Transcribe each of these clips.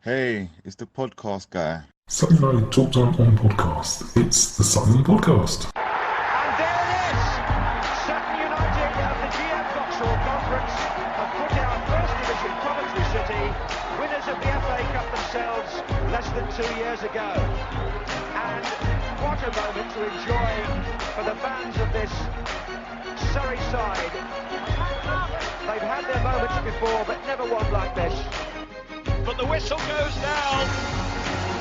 Hey, it's the podcast guy. Sutton United Talk Time on podcast. It's the Sutton Podcast. And there it is! Sutton United of the GM Vauxhall Conference have put out First Division Coventry City, winners of the FA Cup themselves less than 2 years ago. And what a moment to enjoy for the fans of this Surrey side. They've had their moments before, but never one like this. But the whistle goes now.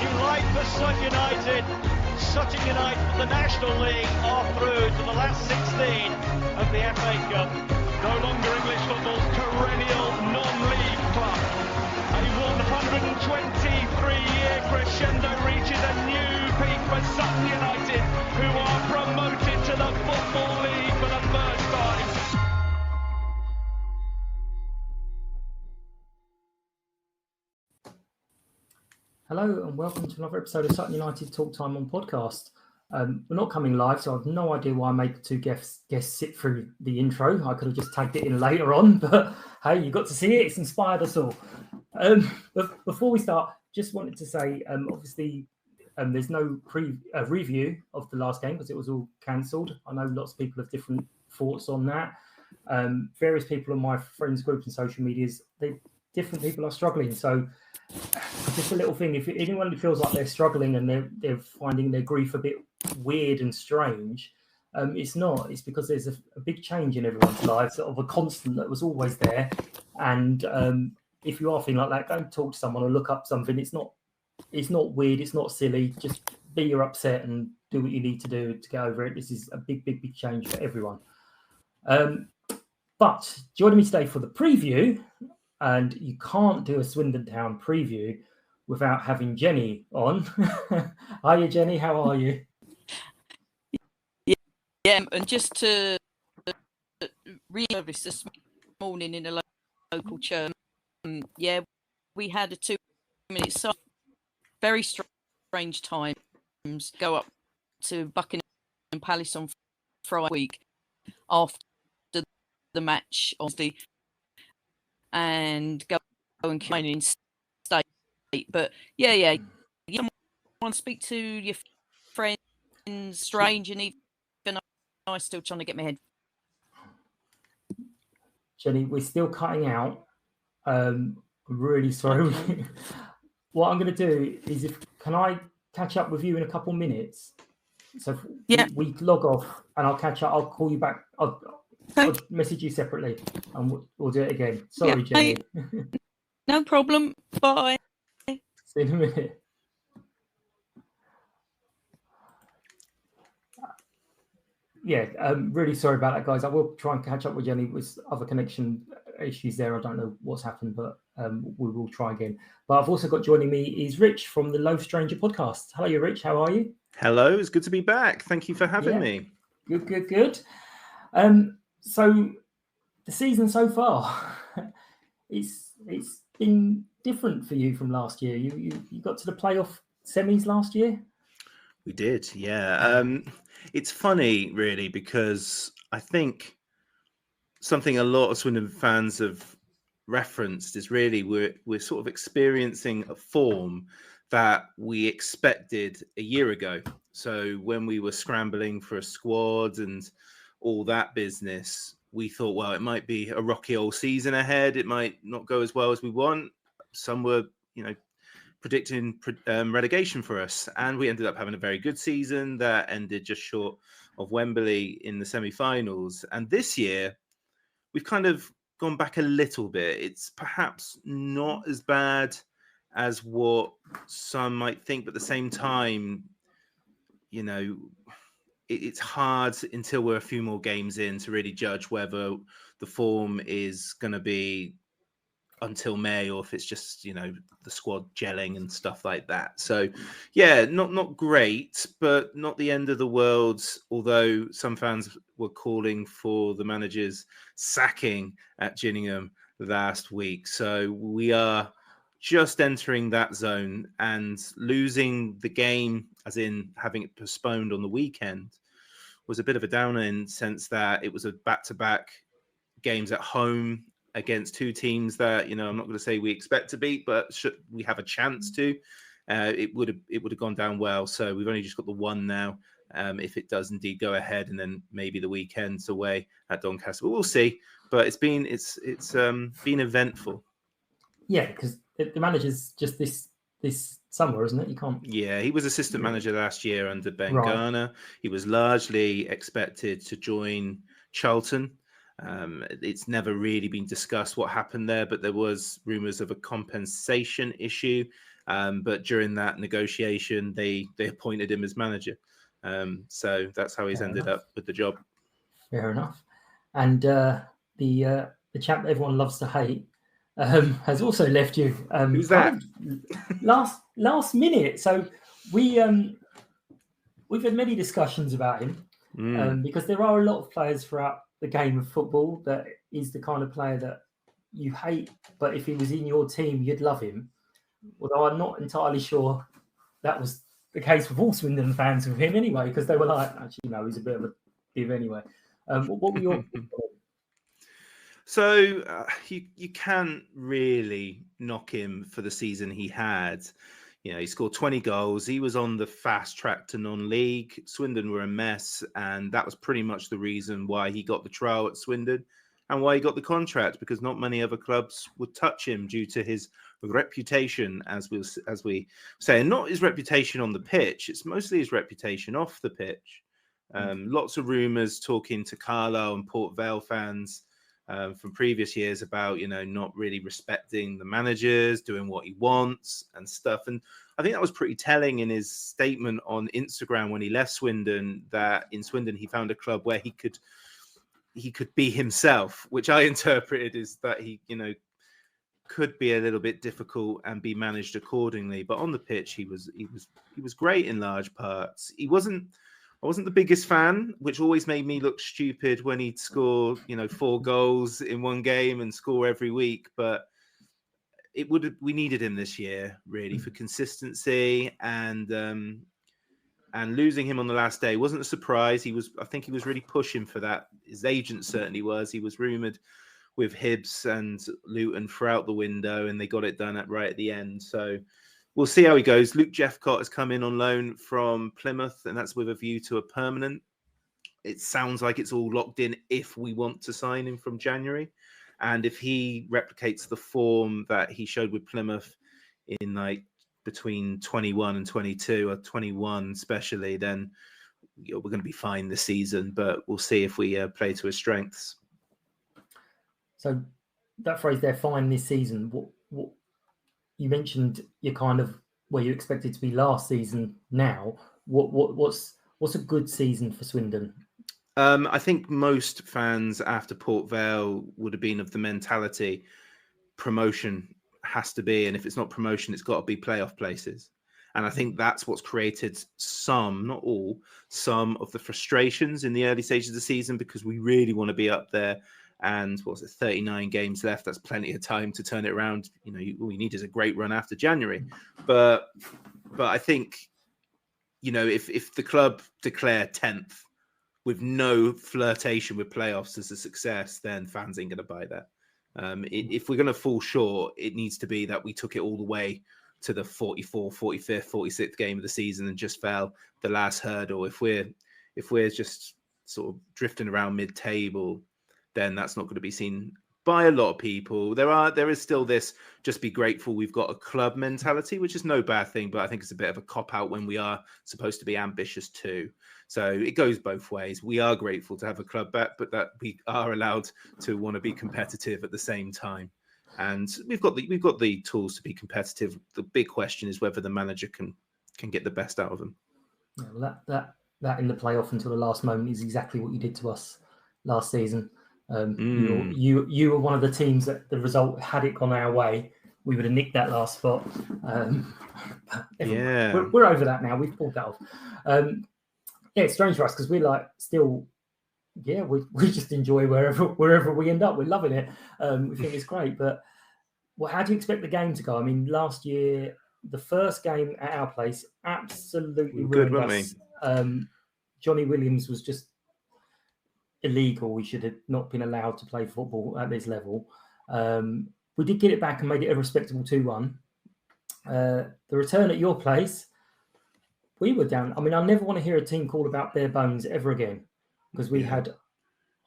Delight for Sutton United. Sutton United, the National League, are through to the last 16 of the FA Cup. No longer English football's perennial non-league club. A 123-year crescendo reaches a new peak for Sutton United, who are promoted to the Football League for the first time. Hello and welcome to another episode of Sutton United Talk Time on podcast. We're not coming live, so I've no idea why I made the two guests sit through the intro. I could have just tagged it in later on, but hey, you got to see it. It's inspired us all. But before we start, just wanted to say, obviously, there's no review of the last game because it was all cancelled. I know lots of people have different thoughts on that. Various people on my friends group and social medias, different people are struggling. So just a little thing, if anyone feels like they're struggling and they're finding their grief a bit weird and strange, it's not. It's because there's a big change in everyone's lives, sort of a constant that was always there. And if you are feeling like that, go and talk to someone or look up something. It's not weird. It's not silly. Just be your upset and do what you need to do to get over it. This is a big change for everyone. But joining me today for the preview, and you can't do a Swindon Town preview without having Jenny on. Hiya, Jenny. How are you? Yeah, and just to re-service this morning in a local church, we had a 2-minute silence. Very strange times. Go up to Buckingham Palace on Friday week after the match on the and go and come in state. But you don't want to speak to your friends, strange, and even I'm still trying to get my head. Jenny, we're still cutting out. I'm really sorry. Okay. What I'm going to do is, can I catch up with you in a couple minutes? So we log off and I'll catch up. I'll call you back. I'll message you separately and we'll do it again. Sorry, Jenny. No problem. Bye. See you in a minute. I'm really sorry about that, guys. I will try and catch up with Jenny with other connection issues there. I don't know what's happened, but we will try again. But I've also got joining me is Rich from the Loathed podcast. Hello, Rich. How are you? Hello. It's good to be back. Thank you for having me. Good. So the season so far, it's been different for you from last year. You got to the playoff semis last year? We did, yeah. It's funny, really, because I think something a lot of Swindon fans have referenced is really we're sort of experiencing a form that we expected a year ago. So when we were scrambling for a squad and all that business, we thought, well, it might be a rocky old season ahead. It might not go as well as we want. Some were, predicting relegation for us. And we ended up having a very good season that ended just short of Wembley in the semi-finals. And this year, we've kind of gone back a little bit. It's perhaps not as bad as what some might think, but at the same time, it's hard until we're a few more games in to really judge whether the form is going to be until May or if it's just, the squad gelling and stuff like that. So, not great, but not the end of the world, although some fans were calling for the manager's sacking at Gillingham last week. So we are just entering that zone, and losing the game, as in having it postponed on the weekend, was a bit of a downer in the sense that it was a back-to-back games at home against two teams that, I'm not going to say we expect to beat, but should we have a chance to, it would have gone down well. So we've only just got the one now. If it does indeed go ahead, and then maybe the weekend's away at Doncaster, we'll see. But it's been eventful. Yeah, because the manager's just this summer, isn't it? You can't. Yeah, he was assistant manager last year under Ben Right. Garner. He was largely expected to join Charlton. It's never really been discussed what happened there, but there was rumours of a compensation issue. But during that negotiation, they appointed him as manager. So that's how he's ended up with the job. Fair enough. And the chap everyone loves to hate has also left you. Who's that? Last minute. So we've had many discussions about him because there are a lot of players throughout the game of football that is the kind of player that you hate, but if he was in your team, you'd love him. Although I'm not entirely sure that was the case with all Swindon fans with him anyway, because they were like, actually, no, he's a bit of a div anyway. What were your So you can't really knock him for the season he had. He scored 20 goals. He was on the fast track to non-league. Swindon were a mess, and that was pretty much the reason why he got the trial at Swindon and why he got the contract, because not many other clubs would touch him due to his reputation, as we say, and not his reputation on the pitch. It's mostly his reputation off the pitch. Lots of rumours talking to Carlisle and Port Vale fans from previous years about, not really respecting the managers, doing what he wants and stuff. And I think that was pretty telling in his statement on Instagram when he left Swindon, that in Swindon he found a club where he could be himself, which I interpreted as that he, could be a little bit difficult and be managed accordingly. But on the pitch, he was great in large parts. I wasn't the biggest fan, which always made me look stupid when he'd score, 4 goals in one game and score every week. But we needed him this year really for consistency, and losing him on the last day wasn't a surprise. I think he was really pushing for that. His agent certainly was. He was rumoured with Hibs and Luton throughout the window, and they got it done right at the end. So we'll see how he goes. Luke Jeffcott has come in on loan from Plymouth, and that's with a view to a permanent. It sounds like it's all locked in if we want to sign him from January. And if he replicates the form that he showed with Plymouth in between 21 and 22, or 21 especially, then we're going to be fine this season. But we'll see if we play to his strengths. So that phrase, they're fine this season. What you mentioned, you're kind of where you expected to be last season now. What's a good season for Swindon? I think most fans after Port Vale would have been of the mentality promotion has to be, and if it's not promotion, it's got to be playoff places. And I think that's what's created some, not all, some of the frustrations in the early stages of the season, because we really want to be up there. And 39 games left? That's plenty of time to turn it around. All you need is a great run after January. But I think, if the club declare 10th with no flirtation with playoffs as a success, then fans ain't going to buy that. If we're going to fall short, it needs to be that we took it all the way to the 44th, 45th, 46th game of the season and just fell the last hurdle. If we're just sort of drifting around mid-table, then that's not going to be seen by a lot of people. There is still this just be grateful we've got a club mentality, which is no bad thing, but I think it's a bit of a cop-out when we are supposed to be ambitious too. So it goes both ways. We are grateful to have a club back, but that we are allowed to want to be competitive at the same time. And we've got the tools to be competitive. The big question is whether the manager can get the best out of them. Yeah, well, that in the playoff until the last moment is exactly what you did to us last season. You were one of the teams that the result, had it gone our way, we would have nicked that last spot. We're over that now. We've pulled that off. It's strange for us because we're we just enjoy wherever we end up. We're loving it. We think it's great. But how do you expect the game to go? I mean, last year, the first game at our place absolutely ruined us. Johnny Williams was just illegal. We should have not been allowed to play football at this level. We did get it back and made it a respectable 2-1. The return at your place, we were down. I mean, I never want to hear a team call about bare bones ever again, because we had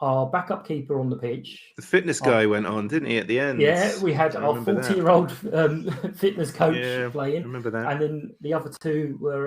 our backup keeper on the pitch. The fitness guy went on, didn't he, at the end? Yeah, we had our 40-year-old fitness coach playing. I remember that. And then the other two were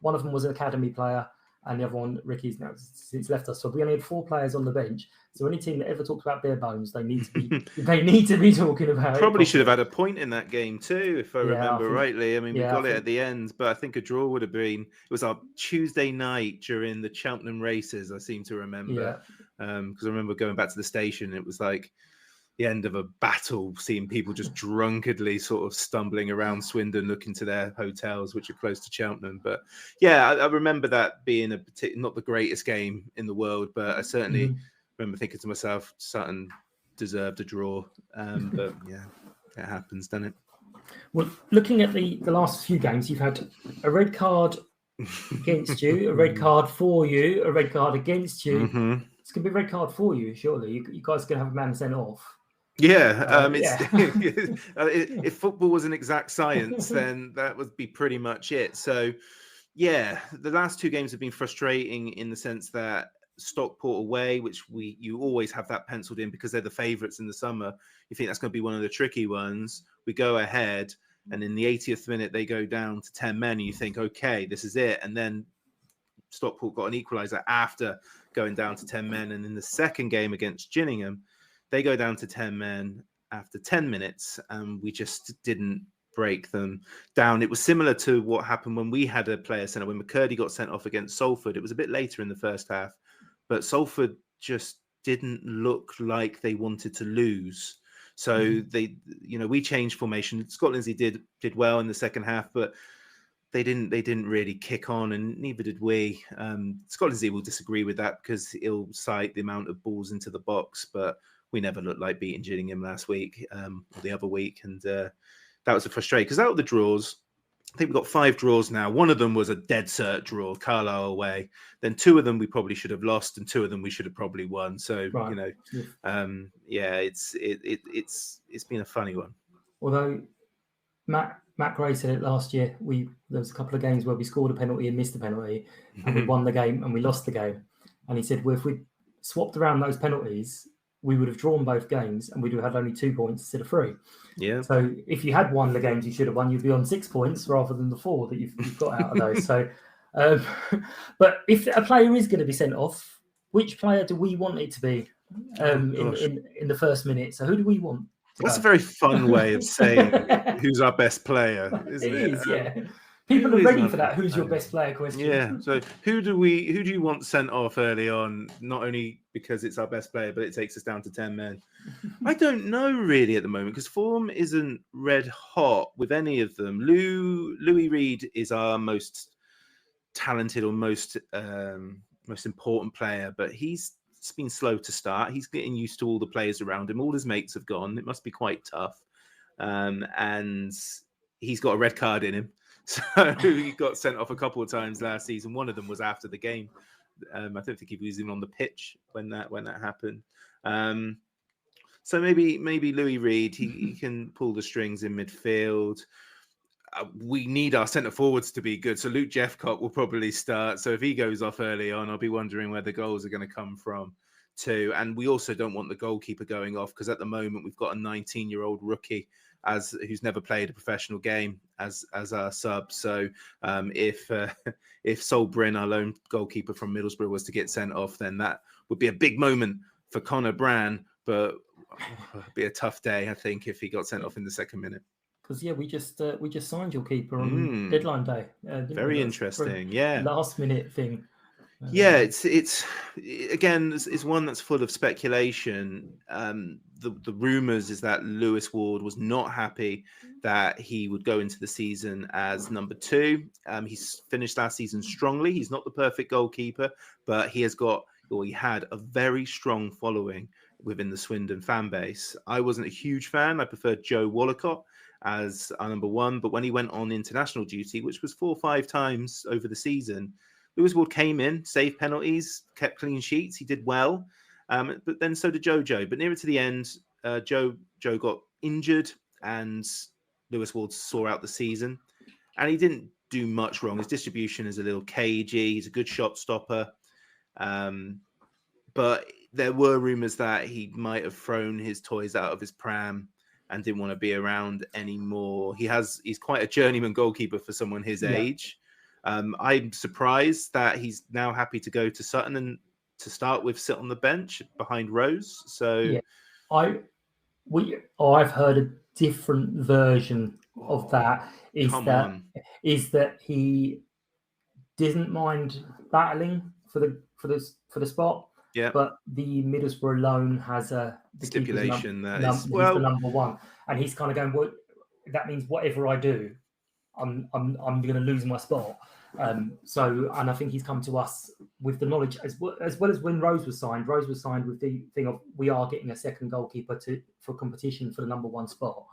one of them was an academy player, and the other one, Ricky's now since left us. So we only had 4 players on the bench. So any team that ever talks about bare bones, they need to be talking about Probably should have had a point in that game too, if I remember rightly. I mean, we got it at the end, but I think a draw would have been. It was our Tuesday night during the Cheltenham races, I seem to remember. Because I remember going back to the station, it was like the end of a battle, seeing people just drunkenly sort of stumbling around Swindon looking to their hotels, which are close to Cheltenham. But yeah, I remember that being not the greatest game in the world, but I certainly remember thinking to myself, Sutton deserved a draw. But yeah, it happens, doesn't it? Well, looking at the last few games, you've had a red card against you, a red card for you, a red card against you. It's going to be a red card for you, surely. You guys are going to have a man sent off. Yeah, if football was an exact science, then that would be pretty much it. So, yeah, the last 2 games have been frustrating in the sense that Stockport away, which you always have that penciled in because they're the favourites in the summer. You think that's going to be one of the tricky ones. We go ahead, and in the 80th minute, they go down to 10 men, and you think, okay, this is it. And then Stockport got an equaliser after going down to 10 men. And in the second game against Gillingham, they go down to 10 men after 10 minutes, and we just didn't break them down. It was similar to what happened when we had a player sent off, when McCurdy got sent off against Salford. It was a bit later in the first half, but Salford just didn't look like they wanted to lose. So we changed formation. Scott Lindsay did well in the second half, but they didn't really kick on, and neither did we. Scott Lindsay will disagree with that because he'll cite the amount of balls into the box, but we never looked like beating Gillingham last week or the other week. And that was a frustration because out of the draws, I think we've got 5 draws now. One of them was a dead cert draw, Carlisle away. Then 2 of them we probably should have lost, and 2 of them we should have probably won. So, it's been a funny one. Although Matt Gray said it last year, there was a couple of games where we scored a penalty and missed a penalty, and we won the game and we lost the game. And he said, well, if we swapped around those penalties, we would have drawn both games and we'd have had only 2 points instead of 3. Yeah. So if you had won the games you should have won, you'd be on 6 points rather than the 4 that you've got out of those. So, but if a player is going to be sent off, which player do we want it to be in the first minute? So who do we want? That's a very fun way of saying who's our best player, isn't it? It is, yeah. People are ready for that. Who's your best player question? Yeah. So who do you want sent off early on? Not only because it's our best player, but it takes us down to 10 men. I don't know really at the moment because form isn't red hot with any of them. Louis Reed is our most talented or most important player, but he's been slow to start. He's getting used to all the players around him. All his mates have gone. It must be quite tough. And he's got a red card in him. So he got sent off a couple of times last season. One of them was after the game. I don't think he was even on the pitch when that happened. So maybe Louis Reed, he can pull the strings in midfield. We need our centre forwards to be good. So Luke Jeffcott will probably start. So if he goes off early on, I'll be wondering where the goals are going to come from too. And we also don't want the goalkeeper going off because at the moment we've got a 19-year-old rookie who's never played a professional game as our sub. So if Sol Bryn, our lone goalkeeper from Middlesbrough, was to get sent off, then that would be a big moment for Connor Bran. But it'd be a tough day, I think, if he got sent off in the second minute. Because we just signed your keeper on deadline day. Very interesting. Yeah, last minute thing. Yeah, it's again, it's one that's full of speculation. The rumors is that Lewis Ward was not happy that he would go into the season as number 2. He's finished last season strongly. He's not the perfect goalkeeper, but he had a very strong following within the Swindon fan base. I wasn't a huge fan. I preferred Joe Wallacott as our number 1, but when he went on international duty, which was 4 or 5 times over the season, Lewis Ward came in, saved penalties, kept clean sheets. He did well. But then so did Jojo. But nearer to the end, Joe got injured, and Lewis Ward saw out the season, and he didn't do much wrong. His distribution is a little cagey. He's a good shot stopper, but there were rumours that he might have thrown his toys out of his pram and didn't want to be around anymore. He's quite a journeyman goalkeeper for someone his age. I'm surprised that he's now happy to go to Sutton and to start with sit on the bench behind Rose. So I've heard a different version of that. Is that he didn't mind battling for the spot. Yeah. But the Middlesbrough loan has the stipulation that he's the number one, and he's kind of going, well, that means whatever I do, I'm going to lose my spot. And I think he's come to us with the knowledge as well as when Rose was signed. Rose was signed with the thing of we are getting a second goalkeeper for competition for the number one spot.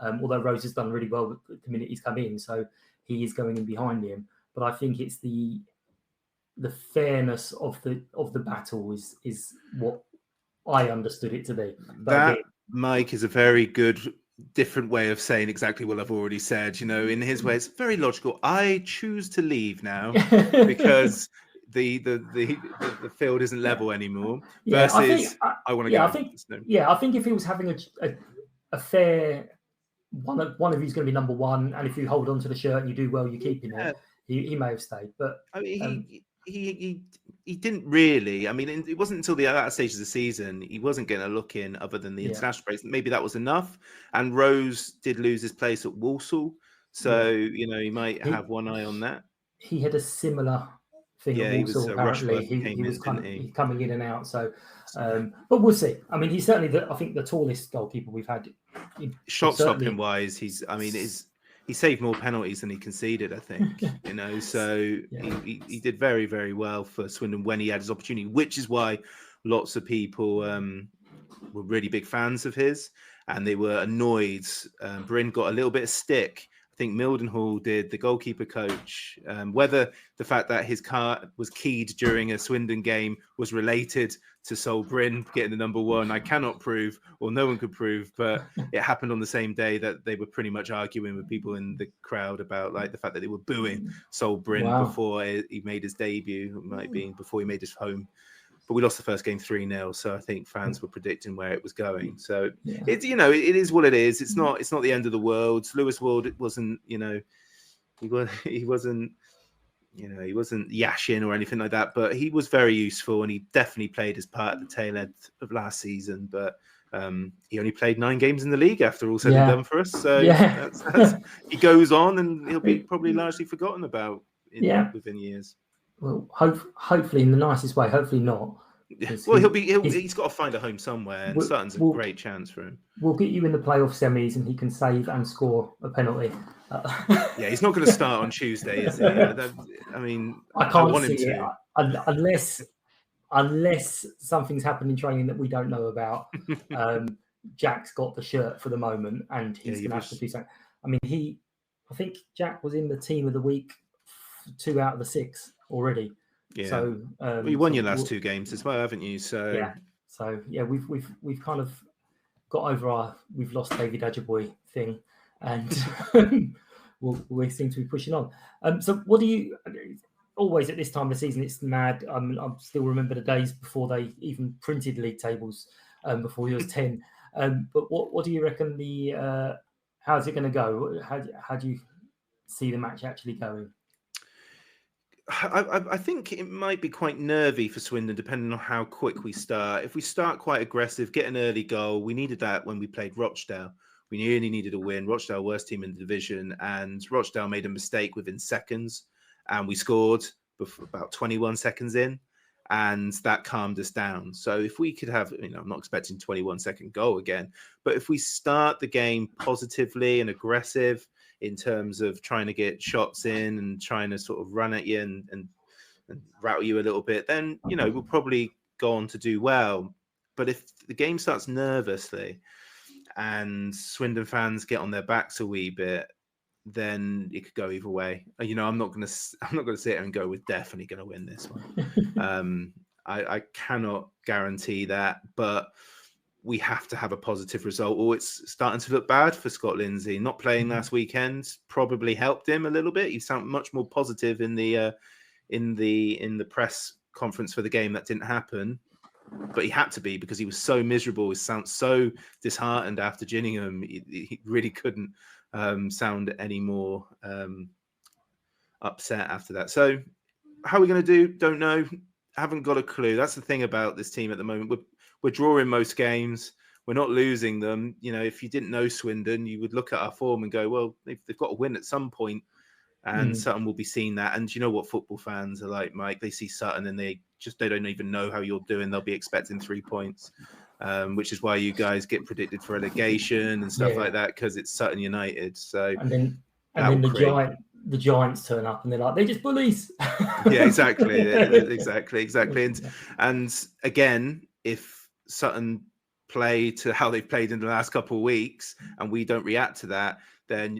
Although Rose has done really well the minute he's come in, so he is going in behind him. But I think it's the fairness of the battle is what I understood it to be. But Mike is a very good different way of saying exactly what I've already said. In his way, it's very logical. I choose to leave now because the field isn't level anymore. Versus, I want to go. I think if he was having a fair one of you's going to be number one, and if you hold on to the shirt and you do well, you're keeping it. He may have stayed, but I mean, he didn't really. I mean, it wasn't until the latter stage of the season he wasn't getting a look in other than the international breaks. Maybe that was enough. And Rose did lose his place at Walsall, so he might have one eye on that. He had a similar thing at Walsall. Apparently, he was coming in and out. So, but we'll see. I mean, he's certainly I think the tallest goalkeeper we've had. Shot stopping wise, he saved more penalties than he conceded, I think. So he did very, very well for Swindon when he had his opportunity, which is why lots of people were really big fans of his, and they were annoyed. Bryn got a little bit of stick. I think Mildenhall did, the goalkeeper coach. Whether the fact that his car was keyed during a Swindon game was related to Sol Bryn getting the number one, I cannot prove, or no one could prove, but it happened on the same day that they were pretty much arguing with people in the crowd about the fact that they were booing Sol Bryn before he made his debut. It might be before he made his home. But we lost the first game 3-0, so I think fans were predicting where it was going. So it's it is what it is. It's not the end of the world. Lewis Ward wasn't he wasn't yashing or anything like that, but he was very useful, and he definitely played his part at the tail end of last season. But he only played 9 games in the league after all said and done for us. So that's, he goes on, and he'll be probably largely forgotten about within years. Well, hopefully in the nicest way. Hopefully not. Well, he's got to find a home somewhere, and Sutton's a great chance for him. We'll get you in the playoff semis, and he can save and score a penalty. He's not going to start on Tuesday, is he? I mean, I can't see it unless something's happened in training that we don't know about. Jack's got the shirt for the moment, and he's going to have to do something. I mean, I think Jack was in the team of the week 2 out of the 6 already. Yeah. So you won your last 2 games as well, haven't you? So we've kind of got over we've lost David Ajaboy thing, and we seem to be pushing on. So what do you always at this time of the season? It's mad. I still remember the days before they even printed league tables, before he was 10. But what do you reckon how's it going to go? How do you see the match actually going? I think it might be quite nervy for Swindon, depending on how quick we start. If we start quite aggressive, get an early goal, we needed that when we played Rochdale. We really needed a win. Rochdale, worst team in the division, and Rochdale made a mistake within seconds, and we scored about 21 seconds in, and that calmed us down. So if we could have, I'm not expecting 21-second goal again, but if we start the game positively and aggressive, in terms of trying to get shots in and trying to sort of run at you and rattle you a little bit, then, we'll probably go on to do well. But if the game starts nervously and Swindon fans get on their backs a wee bit, then it could go either way. I'm not going to sit here and go, we're definitely going to win this one. I cannot guarantee that, but we have to have a positive result, or it's starting to look bad for Scott Lindsay. Not playing last weekend probably helped him a little bit. He sounded much more positive in the press conference for the game that didn't happen, but he had to be, because he was so miserable. He sounds so disheartened after Gillingham. He really couldn't sound any more upset after that. So how are we going to do? Don't know. Haven't got a clue. That's the thing about this team at the moment. We're drawing most games. We're not losing them. You know, if you didn't know Swindon, you would look at our form and go, well, they've got to win at some point. And Sutton will be seeing that. And you know what football fans are like, Mike? They see Sutton and they don't even know how you're doing. They'll be expecting 3 points, which is why you guys get predicted for relegation and stuff like that, because it's Sutton United. So and then the Giants turn up and they're like, they're just bullies. Yeah, exactly. exactly. And again, if Sutton play to how they've played in the last couple of weeks and we don't react to that, then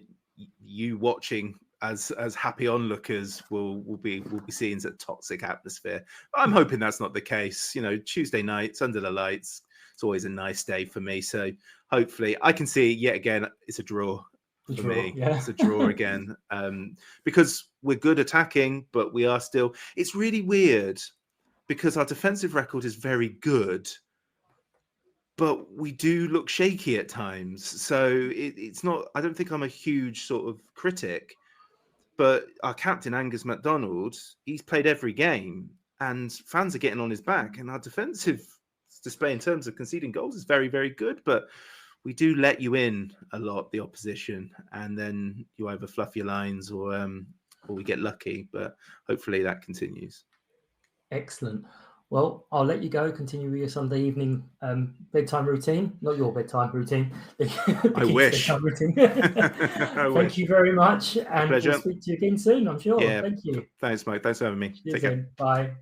you watching as happy onlookers will be seen as a toxic atmosphere. I'm hoping that's not the case. You know, Tuesday nights under the lights, it's always a nice day for me. So hopefully I can see yet again it's a draw. For me, it's a draw again, because we're good attacking, but we are still. It's really weird because our defensive record is very good, but we do look shaky at times. So it's not. I don't think I'm a huge sort of critic, but our captain Angus MacDonald, he's played every game, and fans are getting on his back, and our defensive display in terms of conceding goals is very, very good, but we do let you in a lot, the opposition, and then you either fluff your lines or we get lucky. But hopefully that continues. Excellent. Well, I'll let you go. Continue with your Sunday evening bedtime routine. Not your bedtime routine. I wish. Routine. Thank you very much, and Pleasure. we'll speak to you again soon, I'm sure. Yeah. Thank you. Thanks, Mike. Thanks for having me. Cheers Take care. then. Bye.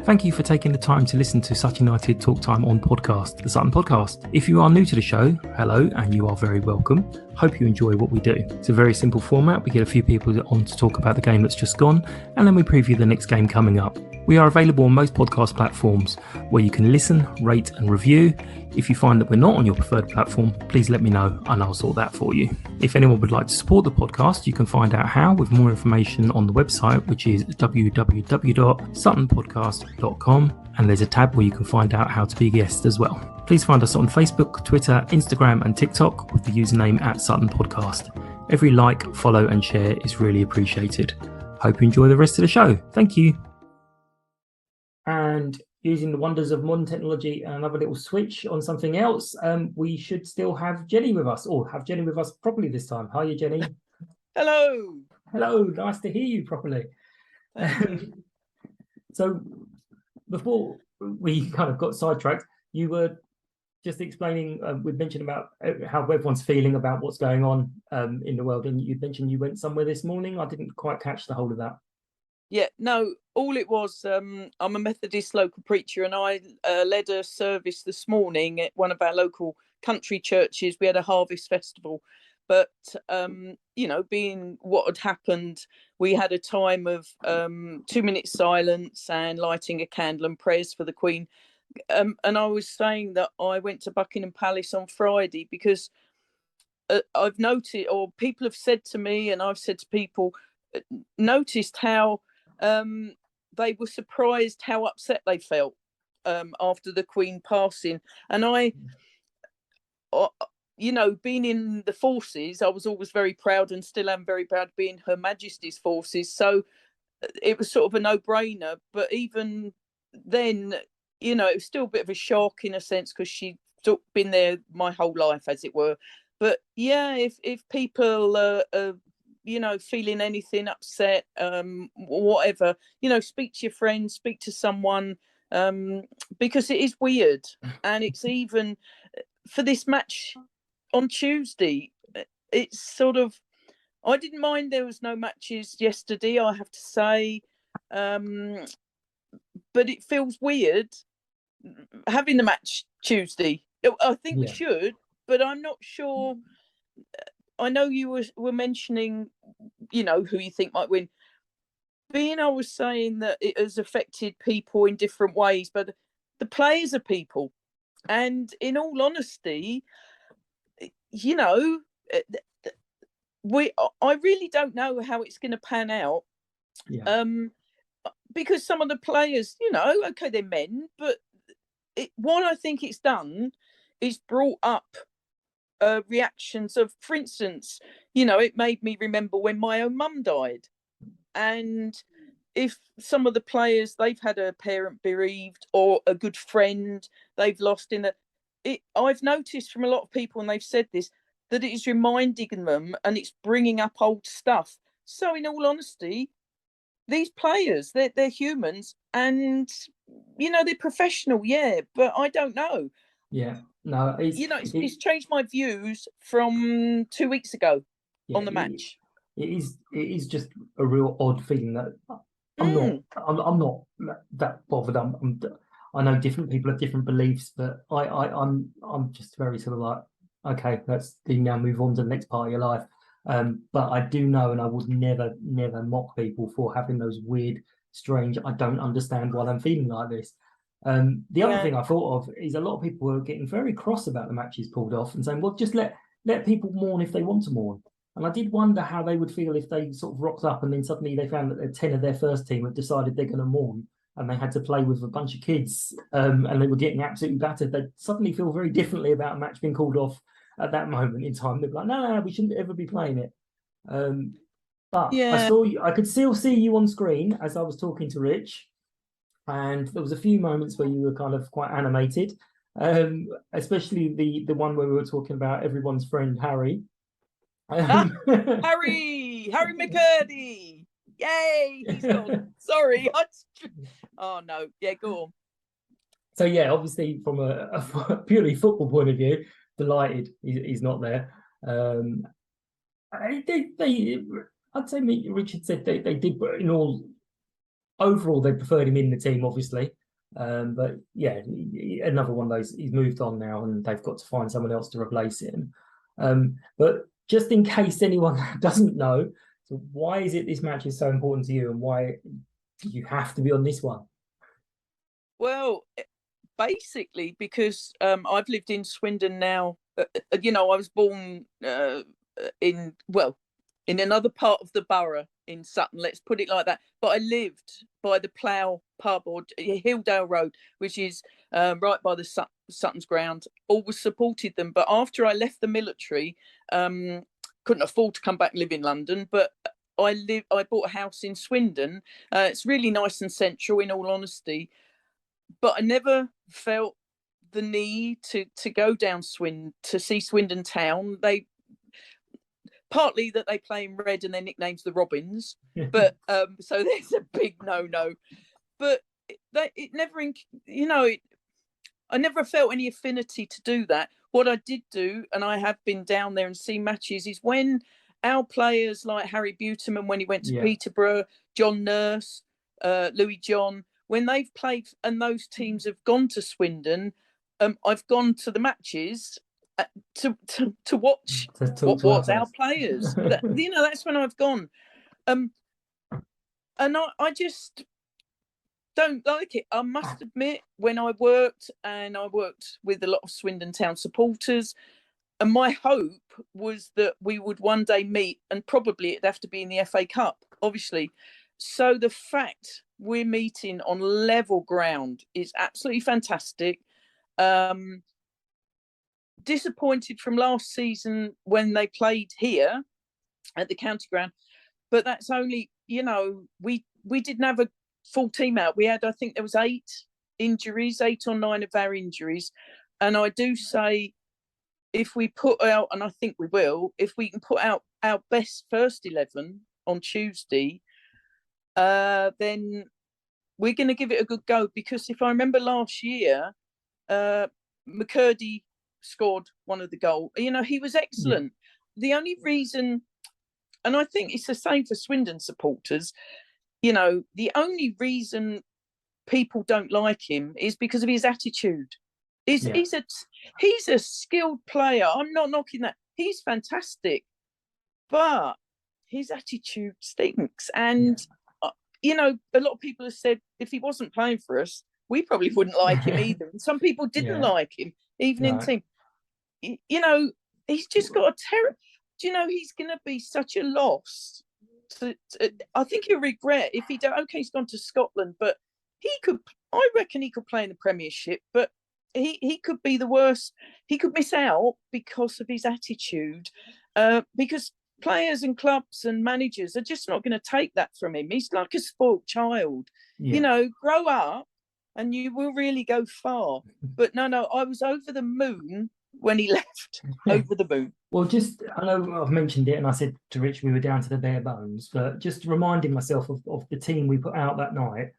Thank you for taking the time to listen to Sutton United Talk Time on podcast, the Sutton Podcast. If you are new to the show, hello, and you are very welcome. Hope you enjoy what we do. It's a very simple format. We get a few people on to talk about the game that's just gone, and then we preview the next game coming up. We are available on most podcast platforms where you can listen, rate and review. If you find that we're not on your preferred platform, please let me know and I'll sort that for you. If anyone would like to support the podcast, you can find out how with more information on the website, which is www.suttonpodcast.com, and there's a tab where you can find out how to be a guest as well. Please find us on Facebook, Twitter, Instagram and TikTok with the username @SuttonPodcast. Every like, follow and share is really appreciated. Hope you enjoy the rest of the show. Thank you. And using the wonders of modern technology and another little switch on something else, we should still have Jenny with us, or have Jenny with us properly this time. Hiya, Jenny. Hello. Hello, nice to hear you properly. So before we kind of got sidetracked, you were just explaining, we mentioned about how everyone's feeling about what's going on in the world, and you mentioned you went somewhere this morning. I didn't quite catch the whole of that. Yeah, no, all it was, I'm a Methodist local preacher, and I led a service this morning at one of our local country churches. We had a harvest festival, but, being what had happened, we had a time of 2 minutes silence and lighting a candle and prayers for the Queen. And I was saying that I went to Buckingham Palace on Friday because I've noticed, or people have said to me, and I've said to people, noticed how they were surprised how upset they felt after the Queen passing. And being in the forces, I was always very proud and still am very proud being Her Majesty's forces. So it was sort of a no-brainer. But even then, it was still a bit of a shock in a sense because she'd been there my whole life, as it were. But yeah, if people feeling anything, upset, whatever, speak to your friends, speak to someone, because it is weird. And it's even for this match on Tuesday, it's sort of, I didn't mind there was no matches yesterday, I have to say, but it feels weird having the match Tuesday. I think we should, but I'm not sure. I know you were mentioning, who you think might win. I was saying that it has affected people in different ways, but the players are people. And in all honesty, you know, I really don't know how it's going to pan out. Yeah. Because some of the players, you know, okay, they're men, but what I think it's done is brought up reactions of, for instance, you know, it made me remember when my own mum died. And if some of the players, they've had a parent bereaved or a good friend they've lost in I've noticed from a lot of people, and they've said this, that it is reminding them and it's bringing up old stuff. So in all honesty, these players, they're humans, and you know, they're professional, yeah, but I don't know. Yeah, no, It's changed my views from 2 weeks ago on the match. It is just a real odd feeling that I'm not that bothered. I know different people have different beliefs, but I'm just very sort of like, okay, let's now move on to the next part of your life. But I do know, and I would never mock people for having those weird, strange, I don't understand why I'm feeling like this. The other thing I thought of is a lot of people were getting very cross about the matches pulled off and saying, well, just let people mourn if they want to mourn. And I did wonder how they would feel if they sort of rocked up and then suddenly they found that 10 of their first team had decided they're going to mourn, and they had to play with a bunch of kids, and they were getting absolutely battered. They'd suddenly feel very differently about a match being called off at that moment in time. They'd be like, no, we shouldn't ever be playing it. But Yeah. I could still see you on screen as I was talking to Rich, and there was a few moments where you were kind of quite animated, especially the one where we were talking about everyone's friend Harry. Harry McCurdy, yay, he's gone. Sorry. Oh no, yeah, go on. So yeah, obviously from a purely football point of view, delighted he's not there. I'd say Richard said they did, in all, overall they preferred him in the team, obviously. But yeah, another one of those, he's moved on now and they've got to find someone else to replace him. But just in case anyone doesn't know, so why is it this match is so important to you, and why you have to be on this one? Well, basically because I've lived in Swindon now. You know, I was born in another part of the borough in Sutton, let's put it like that. But I lived by the Plough pub, or Hilldale Road, which is right by the Sutton's ground. Always supported them. But after I left the military, couldn't afford to come back and live in London. But I bought a house in Swindon. It's really nice and central, in all honesty. But I never felt the need to go down to see Swindon Town. Partly that they play in red and their nickname's the Robins, but so there's a big no. But it never, you know, I never felt any affinity to do that. What I did do, and I have been down there and seen matches, is when our players like Harry Buterman, when he went to Peterborough, John Nurse, Louis John, when they've played and those teams have gone to Swindon, I've gone to the matches to watch what's our players. You know, that's when I've gone. And I just don't like it. I must admit, when I worked with a lot of Swindon Town supporters, and my hope was that we would one day meet, and probably it'd have to be in the FA Cup, obviously. So the fact we're meeting on level ground is absolutely fantastic. Disappointed from last season when they played here at the county ground, but that's only, you know, we didn't have a full team out. We had, I think there was 8 or 9 of our injuries, and I do say, if we put out, and I think we will, if we can put out our best first 11 on Tuesday, then we're going to give it a good go. Because if I remember last year, McCurdy scored one of the goals. You know, he was excellent. The only reason, and I think it's the same for Swindon supporters, you know, the only reason people don't like him is because of his attitude. He's a skilled player. I'm not knocking that. He's fantastic, but his attitude stinks. And you know, a lot of people have said if he wasn't playing for us, we probably wouldn't like him either. And some people didn't like him, even in team. You know, he's just got a terror. Do you know, he's going to be such a loss. I think he'll regret if he don't. Okay, he's gone to Scotland, but he could. I reckon he could play in the Premiership, but he could be the worst. He could miss out because of his attitude, because players and clubs and managers are just not going to take that from him. He's like a spoilt child. You know, grow up and you will really go far. But no, I was over the moon when he left. Over the moon. Well, just, I know I've mentioned it and I said to Rich we were down to the bare bones, but just reminding myself of the team we put out that night.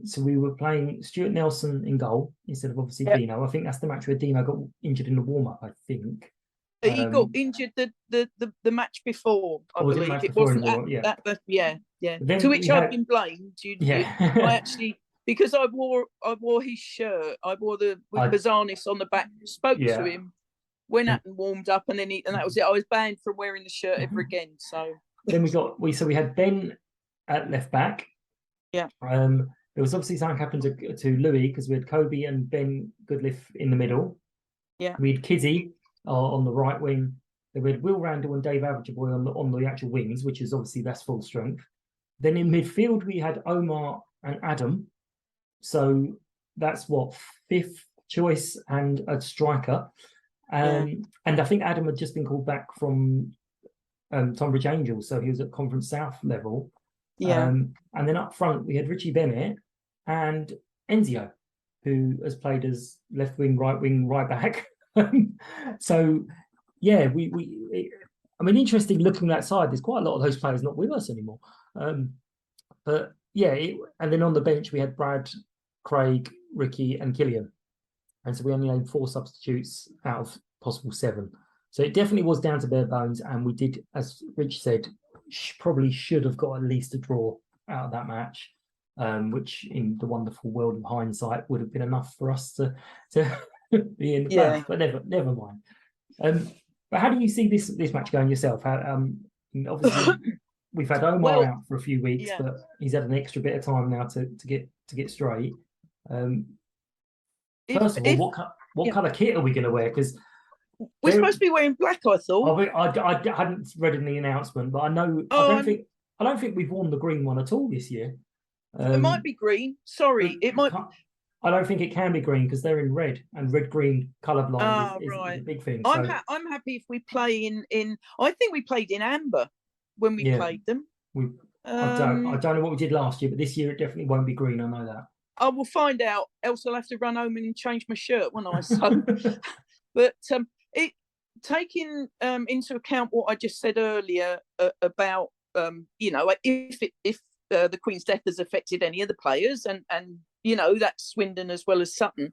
So we were playing Stuart Nelson in goal instead of obviously Dino. I think that's the match where Dino got injured in the warm-up, I think. He got injured the match before, I believe. It wasn't that, yeah. To which I've been blamed. I actually, because I wore his shirt, I wore with Bazanis on the back, spoke to him, went out and warmed up, and then and that was it. I was banned from wearing the shirt ever again. So then we had Ben at left back. Yeah. There was obviously something happened to Louis because we had Kobe and Ben Goodliff in the middle. Yeah. We had Kizzy on the right wing. Then we had Will Randall and Dave Averageaboy on the actual wings, which is obviously that's full strength. Then in midfield we had Omar and Adam. So that's what, fifth choice and a striker. And I think Adam had just been called back from Tonbridge Angels, so he was at Conference South level. Yeah. And then up front we had Richie Bennett and Enzio, who has played as left wing, right back. So yeah, I mean, interesting looking at that side. There's quite a lot of those players not with us anymore. But yeah, and then on the bench we had Brad, Craig, Ricky, and Killian, and so we only had 4 substitutes out of possible 7. So it definitely was down to bare bones, and we did, as Rich said, probably should have got at least a draw out of that match, which in the wonderful world of hindsight would have been enough for us to be in the playoffs, but never mind. But how do you see this match going yourself? Obviously we've had Omar out for a few weeks, but he's had an extra bit of time now to get straight. First of all, what colour kit are we going to wear? Because we're supposed to be wearing black, I thought. I hadn't read in the announcement, but I know I don't think we've worn the green one at all this year. It might be green. Sorry, it might. I don't think it can be green because they're in red, and red-green colourblind is a big thing. I'm happy if we play in. I think we played in amber when we played them. I don't know what we did last year, but this year it definitely won't be green. I know that. I will find out. Else I'll have to run home and change my shirt when I so. But it taking into account what I just said earlier about you know, if the Queen's death has affected any of the players, and you know, that's Swindon as well as Sutton.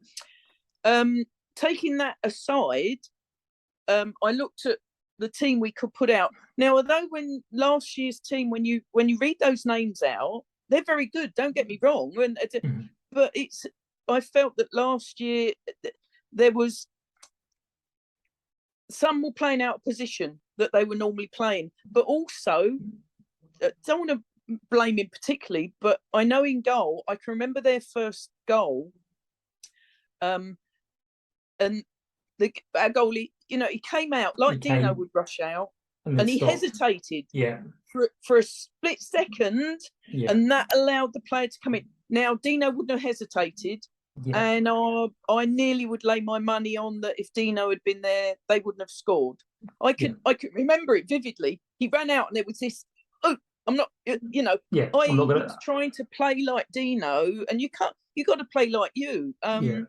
Taking that aside, I looked at the team we could put out. Now, although when last year's team, when you read those names out, they're very good. Don't get me wrong, but I felt that last year there was some were playing out of position that they were normally playing, but also don't want to blame him particularly, but I know in goal, I can remember their first goal, and our goalie, you know, he came out like Dino would rush out, and he hesitated for a split second, and that allowed the player to come in. Now, Dino wouldn't have hesitated, and I nearly would lay my money on that if Dino had been there, they wouldn't have scored. I could remember it vividly. He ran out, and there was this, I'm not, you know, I was trying to play like Dino, and you got to play like you. And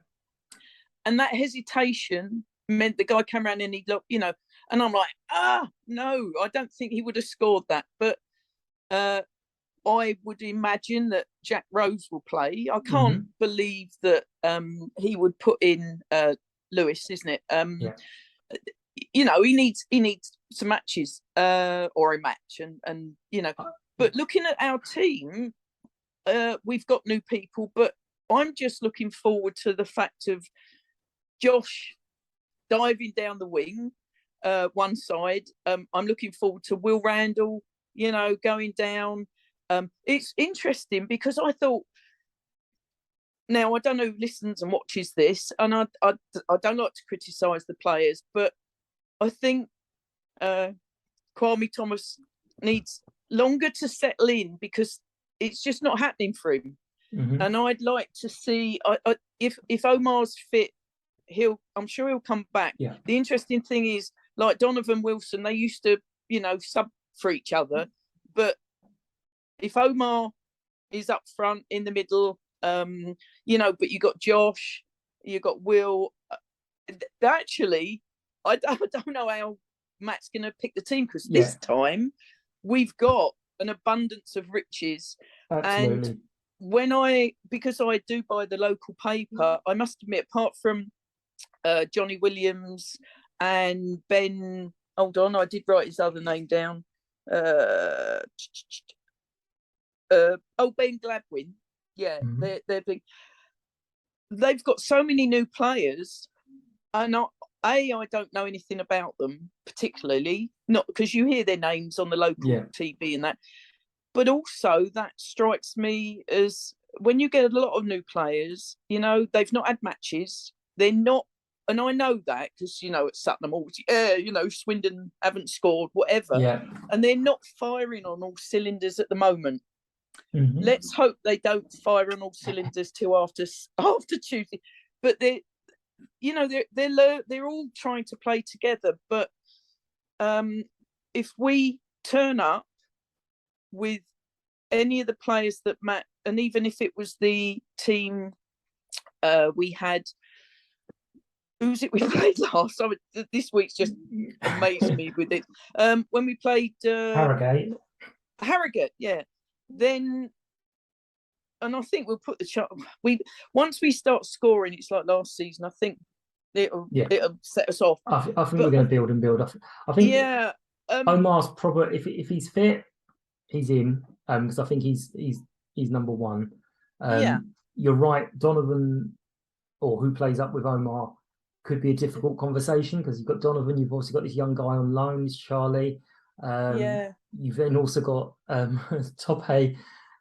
that hesitation meant the guy came around and he looked, you know, and I'm like, no, I don't think he would have scored that. But I would imagine that Jack Rose will play. I can't believe that he would put in Lewis, isn't it? You know, he needs some matches or a match, and you know. But looking at our team, we've got new people, but I'm just looking forward to the fact of Josh diving down the wing, one side. I'm looking forward to Will Randall, you know, going down. It's interesting because I thought, now I don't know who listens and watches this, and I don't like to criticise the players, but I think Kwame Thomas needs longer to settle in because it's just not happening for him. Mm-hmm. And I'd like to see if Omar's fit, I'm sure he'll come back. Yeah. The interesting thing is, like Donovan Wilson, they used to, sub for each other, but if Omar is up front in the middle, but you got Josh, you got Will. Actually, I don't know how Matt's going to pick the team because this time we've got an abundance of riches. Absolutely. And because I do buy the local paper, I must admit, apart from Johnny Williams and Ben, hold on, I did write his other name down. Ben Gladwin. Yeah, they're big. They've got so many new players, and I don't know anything about them particularly, not because you hear their names on the local TV and that, but also that strikes me as when you get a lot of new players, they've not had matches, they're not, and I know that because at Sutton I'm always Swindon haven't scored, whatever, and they're not firing on all cylinders at the moment. Mm-hmm. Let's hope they don't fire on all cylinders till after Tuesday. But they're all trying to play together. But if we turn up with any of the players that Matt, and even if it was the team we had, who's it we played last? This week's just amazed me with it. When we played Harrogate, yeah. Then, and I think we'll put once we start scoring, it's like last season. I think it'll set us off. I think we're going to build. I think Omar's probably if he's fit, he's in. Because I think he's number one. You're right, Donovan, or who plays up with Omar, could be a difficult conversation because you've got Donovan. You've also got this young guy on loan, Charlie. You've then also got Tope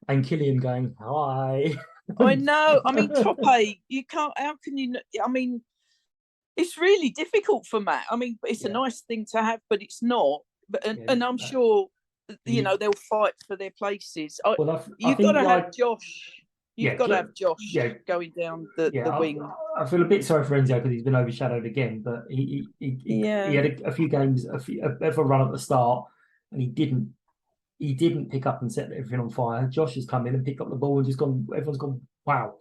and Killian going, hi. I know. I mean, Tope, you can't. How can you? I mean, it's really difficult for Matt. I mean, it's a nice thing to have, but it's not. And I'm sure, they'll fight for their places. You've got to have Josh. You've got to have Josh going down the wing. I feel a bit sorry for Enzo because he's been overshadowed again, but he had a few games, a bit of a run at the start, and he didn't pick up and set everything on fire. Josh has come in and picked up the ball and just gone. Everyone's gone, wow.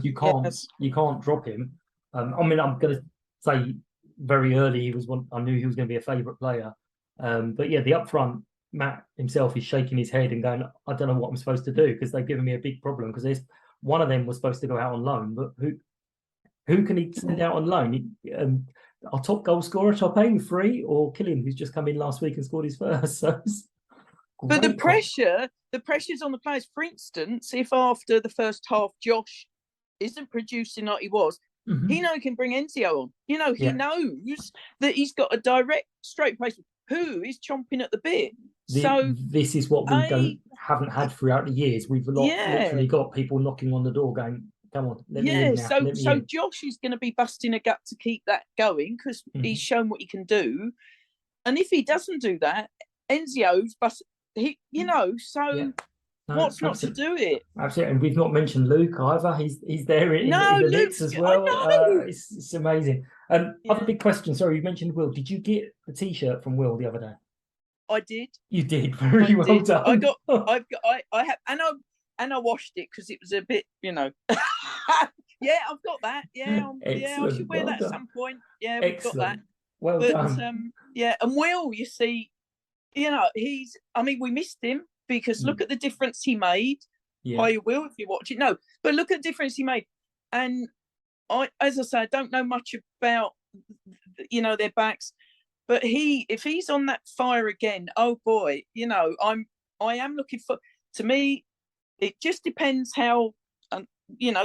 You can't drop him. I mean, I'm going to say very early he was one. I knew he was going to be a favourite player. But yeah, the up front, Matt himself is shaking his head and going, I don't know what I'm supposed to do because they've given me a big problem because there's one of them was supposed to go out on loan, but who can he send out on loan? Our top goal scorer, Tope, free, or Killian, who's just come in last week and scored his first. So but the pressure's on the players. For instance, if after the first half Josh isn't producing like he was, he knows he can bring Enzio on. He knows that he's got a direct, straight placement. Who is chomping at the bit? This is what we haven't had throughout the years. We've literally got people knocking on the door going, come on, let me in now. So Josh is going to be busting a gut to keep that going because he's shown what he can do. And if he doesn't do that, Enzio's what's not to do it? Absolutely. And we've not mentioned Luke either. He's there in the mix as well. It's amazing. Other big question. Sorry, you mentioned Will. Did you get the T-shirt from Will the other day? I did. You did. Very well done. I have, and I washed it because it was a bit, Yeah, I've got that. Yeah, I should wear that at some point. Yeah, we've got that. Well done. And Will, you see, we missed him because look at the difference he made. Yeah. I will if you watch it. No, but look at the difference he made. And as I say, I don't know much about, their backs. But if he's on that fire again, oh boy, I am looking for. To me, it just depends how,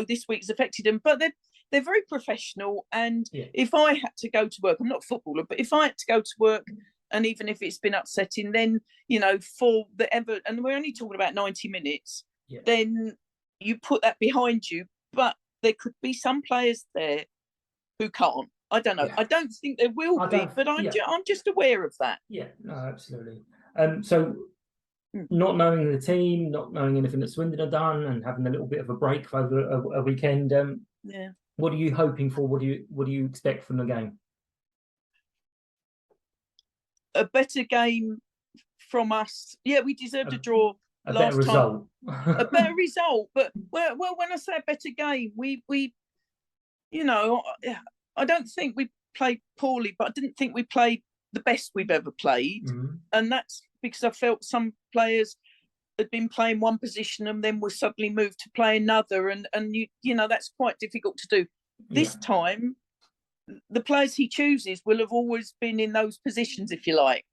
this week's affected them. But they're very professional. And if I had to go to work, I'm not a footballer, but if I had to go to work and even if it's been upsetting, then for the ever, and we're only talking about 90 minutes, then you put that behind you. But there could be some players there who can't. I don't know. I don't think there will be, but I'm just aware of that. Yeah, no, absolutely. So not knowing the team, not knowing anything that Swindon have done, and having a little bit of a break over a weekend. What are you hoping for? What do you expect from the game? A better game from us. Yeah, we deserved a draw last time. A better result. But well, when I say a better game, we I don't think we played poorly, but I didn't think we played the best we've ever played. And that's because I felt some players had been playing one position and then were suddenly moved to play another. And that's quite difficult to do. This time, the players he chooses will have always been in those positions, if you like.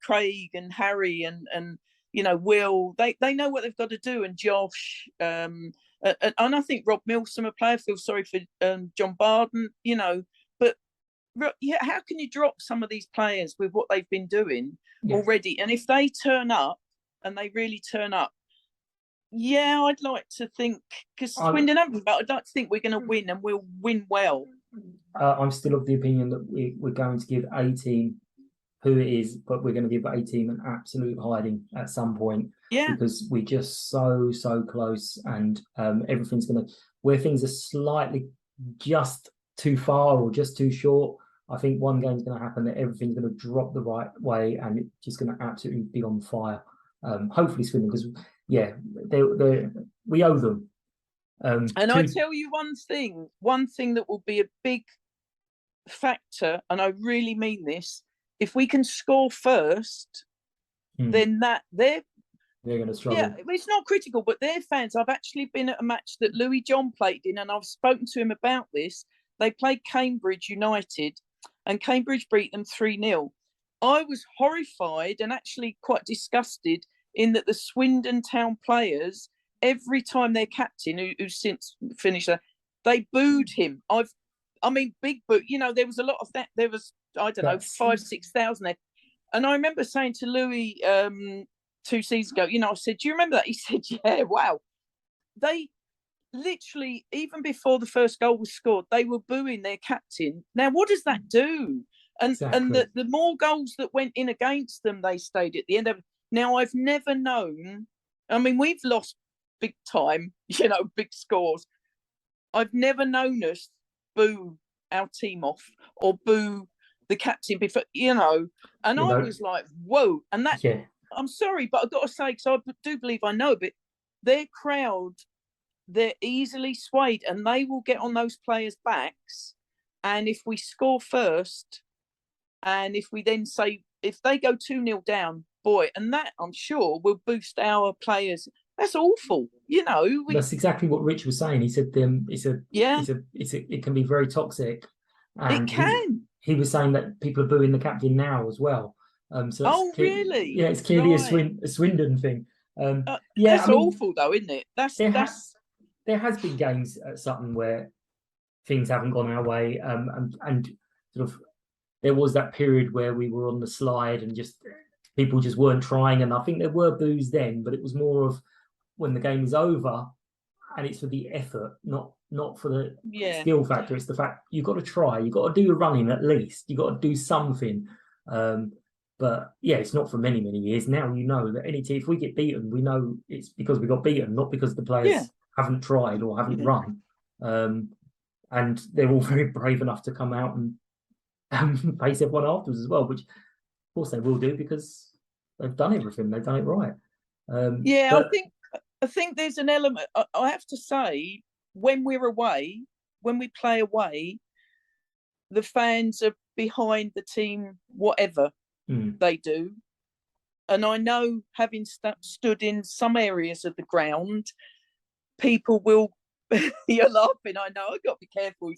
Craig and Harry and Will, they know what they've got to do, and Josh, and I think Rob Milsom, a player, feels sorry for John Barden, but how can you drop some of these players with what they've been doing already? And if they turn up, and they really turn up, I'd like to think, because Swindon haven't, but I'd like to think we're going to win, and we'll win well. I'm still of the opinion that we're going to give a team who it is, but we're going to give a team an absolute hiding at some point. Because we're just so close, and everything's going to, where things are slightly just too far or just too short, I think one game's going to happen that everything's going to drop the right way, and it's just going to absolutely be on fire. Hopefully Swindon, because we owe them. And I tell you one thing that will be a big factor, and I really mean this: if we can score first, then they're going to struggle. Yeah, it's not critical, but their fans. I've actually been at a match that Louis John played in, and I've spoken to him about this. They played Cambridge United, and Cambridge beat them 3-0. I was horrified and actually quite disgusted in that the Swindon Town players, every time their captain, who's since finished, they booed him. Big boo. There was a lot of that. There was, 5,000-6,000 there. And I remember saying to Louis 2 seasons ago, I said, do you remember that? He said, yeah, wow. They literally, even before the first goal was scored, they were booing their captain. Now, what does that do? And the more goals that went in against them, they stayed at the end of it. Now, I've never known, we've lost big time, big scores. I've never known us boo our team off or boo the captain before, I was like, whoa. And that, I'm sorry, but I've got to say, because I do believe I know, but their crowd, they're easily swayed, and they will get on those players' backs. And if we score first, and if we then say, if they go 2-0 down, boy, and that I'm sure will boost our players. That's awful, That's exactly what Rich was saying. He said, it can be very toxic. And it can. He was saying that people are booing the captain now as well. Really? Yeah, it's clearly a Swindon thing. That's awful, though, isn't it? There has been games at Sutton where things haven't gone our way, and sort of there was that period where we were on the slide and just people just weren't trying, and I think there were boos then, but it was more of when the game is over, and it's for the effort, not for the skill factor. It's the fact you've got to try, you've got to do a running at least, you've got to do something. But it's not for many years now. That any team, if we get beaten, we know it's because we got beaten, not because the players haven't tried or haven't run. And they're all very brave enough to come out and face everyone afterwards as well, which of course they will do because they've done everything, they've done it right. I think there's an element, I have to say, when we play away, the fans are behind the team, whatever they do. And I know, having stood in some areas of the ground, people will, you're laughing, I know, I've got to be careful,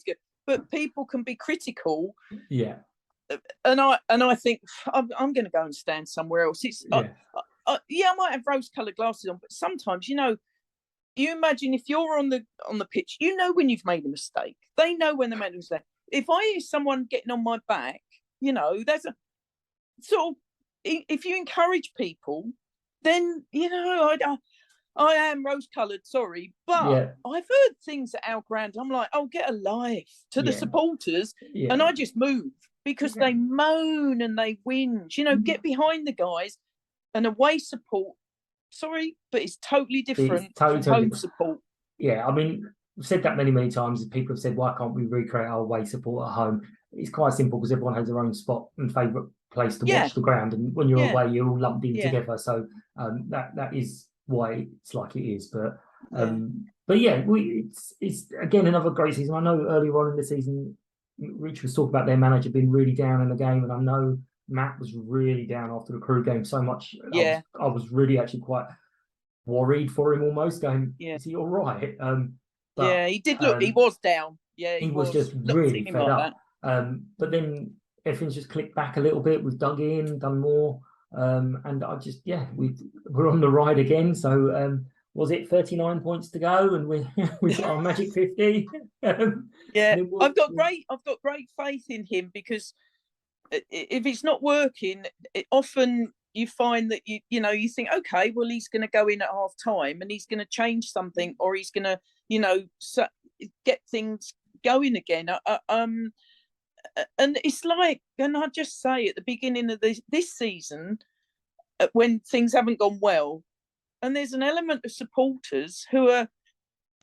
but people can be critical. Yeah. And I think, I'm going to go and stand somewhere else. I might have rose-coloured glasses on, but sometimes, you imagine if you're on the pitch, when you've made a mistake. They know when they made a mistake. if I hear someone getting on my back, you know, there's a sort of, if you encourage people, then, you know, I am rose-coloured, sorry, but I've heard things at our ground. I'm like, oh, get a life to the supporters. And I just move because they moan and they whinge. You know, get behind the guys. And away support, sorry, but it's totally different from home support. Yeah, I mean, we've said that many times. People have said, why can't we recreate our away support at home? It's quite simple because everyone has their own spot and favourite place to watch the ground. And when you're away, you're all lumped in together. So that is why it's like it is. But it's again another great season. I know earlier on in the season, Rich was talking about their manager being really down in the game, and I know Matt was really down after the Crew game so much. I was really actually quite worried for him almost, going, is he all right? But he did look, he was down. Yeah, he was just really fed up. But then everything's just clicked back a little bit. We've dug in, done more. And I just, we're on the ride again. So was it 39 points to go, and we've got our magic 50? I've got great faith in him, because if it's not working, often you find that you think, okay, well, he's going to go in at half time and he's going to change something, or he's going to get things going again. And it's like, and I just say at the beginning of this season, when things haven't gone well, and there's an element of supporters who are,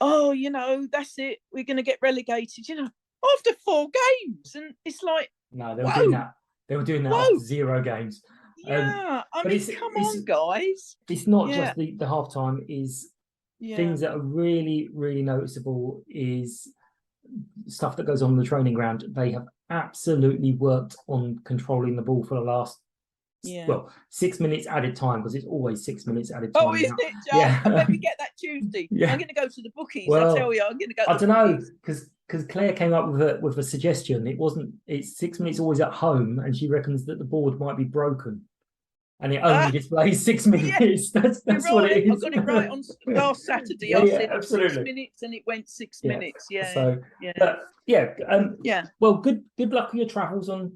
that's it, we're going to get relegated, after 4 games. And it's like, no, they were doing that. They were doing that after 0 games. Yeah, I mean, come on, guys. It's not just the half time. Is things that are really, really noticeable is stuff that goes on in the training ground. They have absolutely worked on controlling the ball for the last 6 minutes added time, because it's always 6 minutes added time. Oh, isn't it, Joe? Yeah. I bet we get that Tuesday. I'm going to go to the bookies. Well, I tell you, I'm going to go. I don't know, because Claire came up with a suggestion. It's 6 minutes always at home, and she reckons that the board might be broken, and it only displays 6 minutes. That's what it is. I got it right on last Saturday. I said absolutely 6 minutes, and it went 6 minutes. Yeah. So Well, good luck with your travels on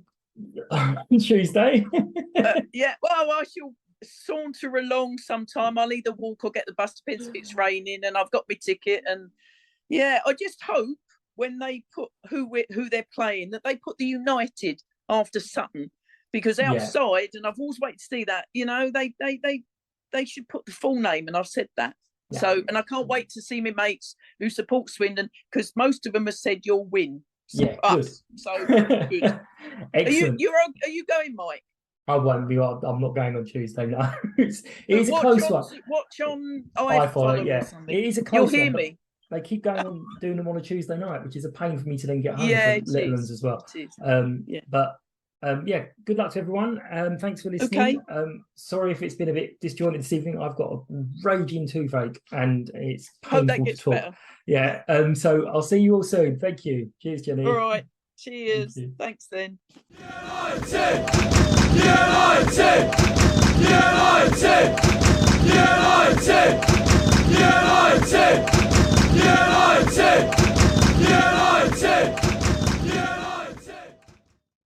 Tuesday. Well, I shall saunter along sometime. I'll either walk or get the bus, depends if it's raining, and I've got my ticket. And I just hope when they put who they're playing, that they put the United after Sutton, because outside, and I've always waited to see that, they should put the full name, and I've said that. So, and I can't wait to see my mates who support Swindon, because most of them have said you'll win. Good. So good. Excellent. Are you going, Mike? I won't be. I'm not going on Tuesday. No, it is a close one. Watch on iFollow. Yeah, it is a close one. You'll hear me. They keep going on doing them on a Tuesday night, which is a pain for me to then get home for little ones as well. But good luck to everyone. Thanks for listening. Sorry if it's been a bit disjointed this evening. I've got a raging toothache, and it's painful hope that gets to talk. better. Yeah. So I'll see you all soon. Thank you. Cheers, Jenny. All right. Cheers. Thanks then. United!